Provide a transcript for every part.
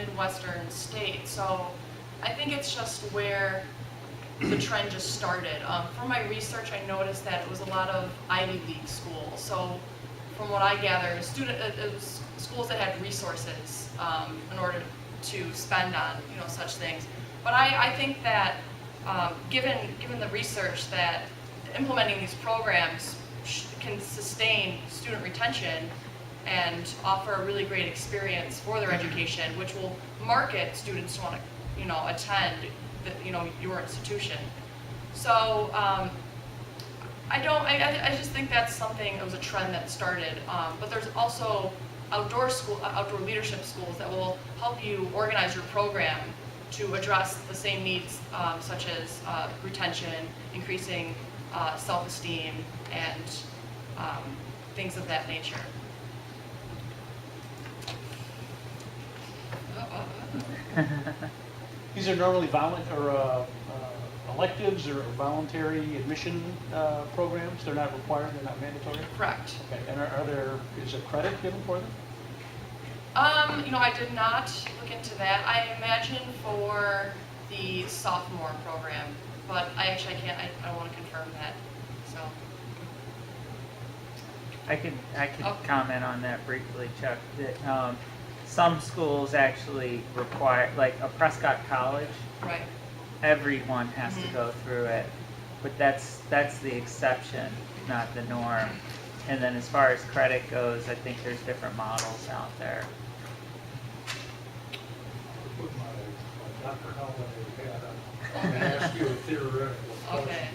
Midwestern state. So I think it's just where the trend just started. From my research, I noticed that it was a lot of Ivy League schools. So from what I gather, it was schools that had resources in order to spend on such things. But I think that given the research that implementing these programs can sustain student retention and offer a really great experience for their education, which will market students to want to attend your institution. So I just think that's something. It was a trend that started. But there's also outdoor leadership schools that will help you organize your program to address the same needs, such as retention, increasing self-esteem, and things of that nature. These are normally electives or voluntary admission programs. They're not required. They're not mandatory. Correct. Okay. And is there credit given for them? I did not look into that. I imagine for the sophomore program, but I can't. I don't want to confirm that. So. I could comment on that briefly, Chuck. That some schools actually require, like a Prescott College. Right. Everyone has to go through it, but that's the exception, not the norm. And then as far as credit goes, I think there's different models out there. Put my Dr. Holiday hat on. I'm going to ask you a theoretical question. Okay.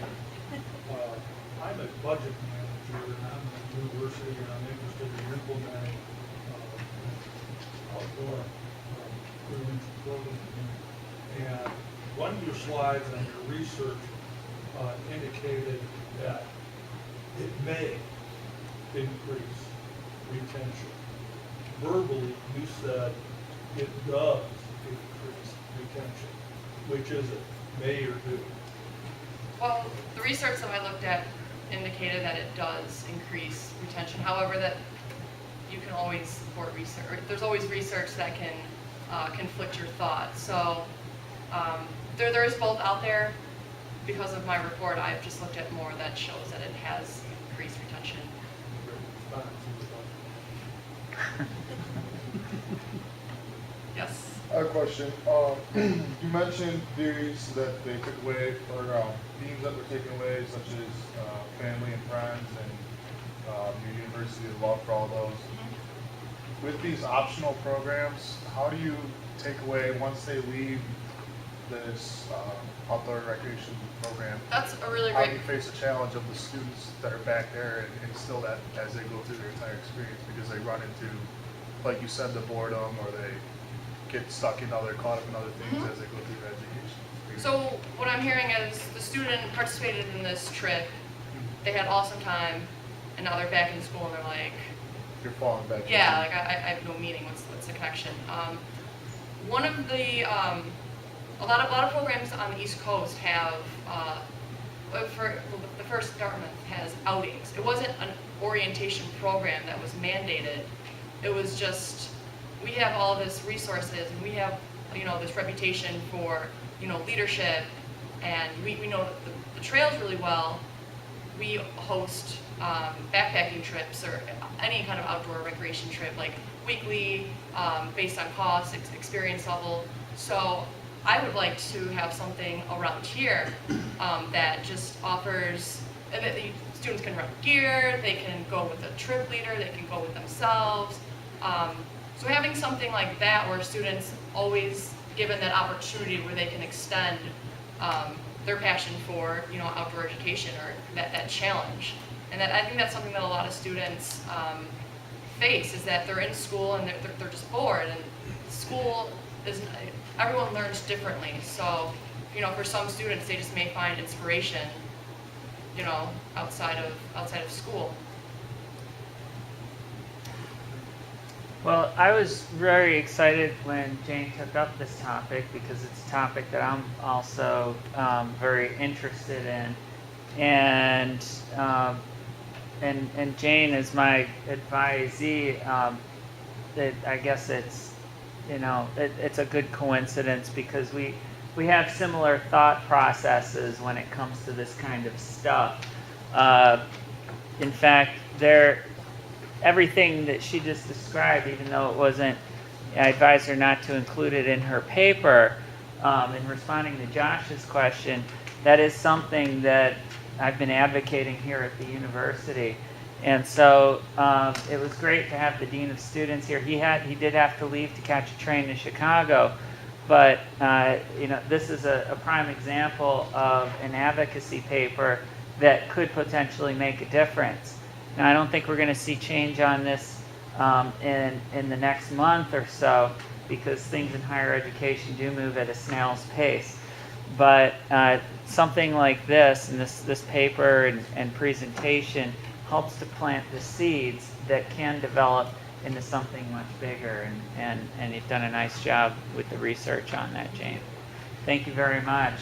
I'm a budget manager, and I'm at the university, and I'm interested in implementing outdoor prevention programs. And one of your slides on your research indicated that it may increase retention. Verbally, you said it does increase retention. Which is it, may or do? Well, the research that I looked at indicated that it does increase retention. However, that you can always support research. There's always research that can conflict your thoughts. So there is both out there. Because of my report, I've just looked at more that shows that it has increased retention. Yes. I have a question. You mentioned theories that they took away, or themes that were taken away, such as family and friends, and your university is love for all those. With these optional programs, how do you take away, once they leave this outdoor recreation program, That's a really how do great. you face the challenge of the students that are back there and instill that as they go through their entire experience, because they run into, like you said, the boredom, or they get stuck in caught up in other things as they go through their education. So what I'm hearing is the student participated in this trip. They had awesome time, and now they're back in school and they're like, You're falling back. yeah, like I have no meaning. What's the connection? One of the a lot of programs on the East Coast have for the first Dartmouth has outings. It wasn't an orientation program that was mandated. It was just, we have all this resources, and we have this reputation for leadership, and we know the trails really well. We host backpacking trips or any kind of outdoor recreation trip, like weekly, based on cost, experience level. So I would like to have something around here that just offers, that the students can rent gear, they can go with a trip leader, they can go with themselves. So having something like that where students always given that opportunity where they can extend their passion for outdoor education or that challenge. And that I think that's something that a lot of students face, is that they're in school and they're just bored, and school is, everyone learns differently. So for some students, they just may find inspiration outside of school. Well, I was very excited when Jane took up this topic, because it's a topic that I'm also very interested in, and Jane is my advisee. That I guess it's you know, it's a good coincidence because we have similar thought processes when it comes to this kind of stuff. In fact, everything that she just described, even though it wasn't, I advised her not to include it in her paper, in responding to Josh's question, that is something that I've been advocating here at the university. And so it was great to have the Dean of Students here. He did have to leave to catch a train to Chicago, but you know, this is a prime example of an advocacy paper that could potentially make a difference. Now, I don't think we're going to see change on this in the next month or so, because things in higher education do move at a snail's pace. But something like this, and this paper and presentation, helps to plant the seeds that can develop into something much bigger. And you've done a nice job with the research on that, Jane. Thank you very much.